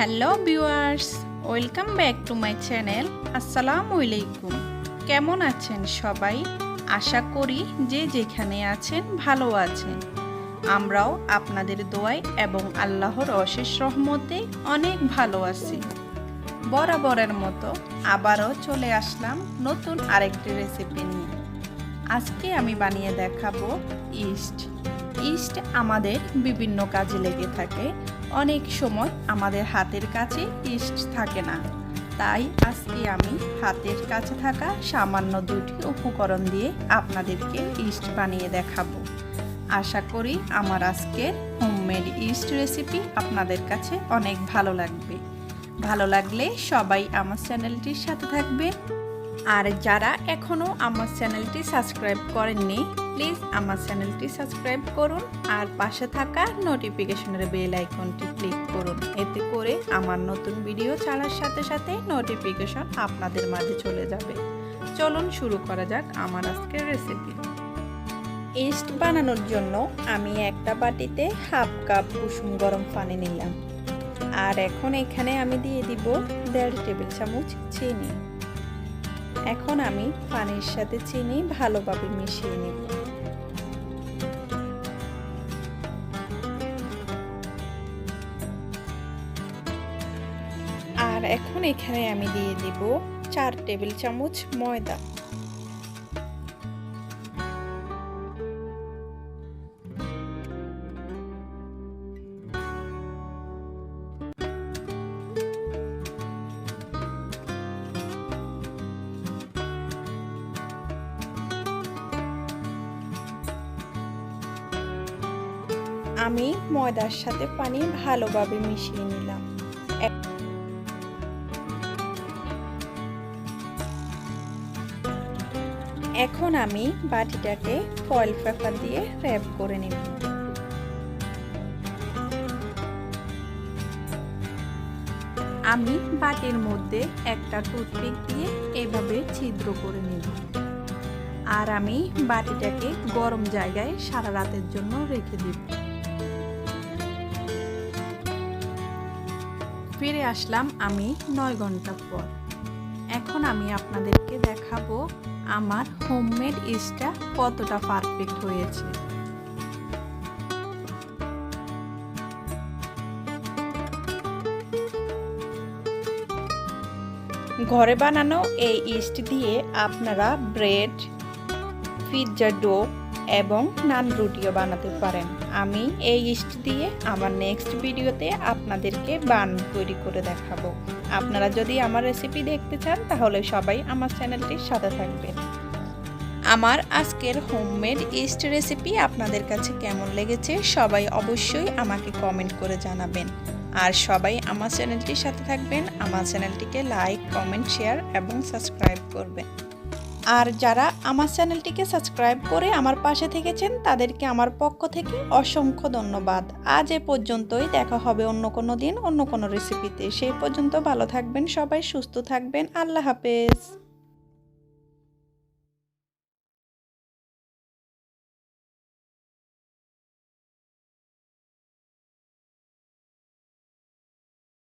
Hello viewers, welcome back to my channel. আসসালামু আলাইকুম। কেমন আছেন সবাই? আশা করি যে যেখানে আছেন ভালো আছেন। আমরাও আপনাদের দোয়ায় এবং আল্লাহর অশেষ রহমতে অনেক ভালো আছি। বরাবরের মতো আবারও চলে আসলাম নতুন আরেকটি রেসিপি নিয়ে। আজকে আমি বানিয়ে দেখাবো ইস্ট। ইস্ট আমাদের বিভিন্ন কাজে লেগে থাকে। অনেক সময় আমাদের হাতের কাছে ইস্ট থাকে না, তাই আজকে আমি হাতের কাছে থাকা সামান্য দুটি উপকরণ দিয়ে আপনাদেরকে ইস্ট বানিয়ে দেখাবো। আশা করি আমার আজকের হোমমেড ইস্ট রেসিপি আপনাদের কাছে অনেক ভালো লাগবে। ভালো লাগলে সবাই আমার চ্যানেলটির সাথে থাকবেন। আর যারা এখনও আমার চ্যানেলটি সাবস্ক্রাইব করেননি, প্লিজ আমার চ্যানেলটি সাবস্ক্রাইব করুন আর পাশে থাকা নোটিফিকেশনের বেল আইকনটি ক্লিক করুন। এতে করে আমার নতুন ভিডিও ছাড়ার সাথে সাথে নোটিফিকেশন আপনাদের মাঝে চলে যাবে। চলুন শুরু করা যাক আমার আজকের রেসিপি। ইস্ট বানানোর জন্য আমি একটা বাটিতে হাফ কাপ কুসুম গরম পানি নিলাম। আর এখন এখানে আমি দিয়ে দিব 1.5 টেবিল চামচ চিনি। এখন আমি পানির সাথে চিনি ভালোভাবে মিশিয়ে নেব। আর এখন এখানে আমি দিয়ে দিব 4 টেবিল চামচ ময়দা। আমি ময়দার সাথে পানি ভালোভাবে মিশিয়ে নিলাম। এখন আমি বাটিটাকে ফয়েল পেপার দিয়ে র‍্যাপ করে নেব। আমি বাটির মধ্যে একটা টুথপিক দিয়ে এভাবে ছিদ্র করে নেব। আর আমি বাটিটাকে গরম জায়গায় সারা রাতের জন্য রেখে দেব। ফিরে আসলাম আমি 9 ঘন্টা পর। এখন আমি আপনাদেরকে দেখাবো আমার হোমমেড ইস্টটা কতটা পারফেক্ট হয়েছে। ঘরে বানানো এই ইস্ট দিয়ে আপনারা ব্রেড, পিৎজা ডো এবং নান রুটিও বানাতে পারেন। আমি এই ইস্ট দিয়ে আমার নেক্সট ভিডিওতে আপনাদেরকে বান তৈরি করে দেখাবো। আপনারা যদি আমার রেসিপি দেখতে চান তাহলে সবাই আমার চ্যানেলটির সাথে থাকবেন। আমার আজকের হোমমেড ইস্ট রেসিপি আপনাদের কাছে কেমন লেগেছে সবাই অবশ্যই আমাকে কমেন্ট করে জানাবেন। আর সবাই আমার চ্যানেলটির সাথে থাকবেন। আমার চ্যানেলটিকে লাইক, কমেন্ট, শেয়ার এবং সাবস্ক্রাইব করবেন। আর যারা আমার চ্যানেলটিকে সাবস্ক্রাইব করে আমার পাশে থেকেছেন তাদেরকে আমার পক্ষ থেকে অসংখ্য ধন্যবাদ। আজ এ পর্যন্তই, দেখা হবে অন্য কোনো দিন অন্য কোনো রেসিপিতে। সেই পর্যন্ত ভালো থাকবেন সবাই, সুস্থ থাকবেন। আল্লাহ হাফেজ।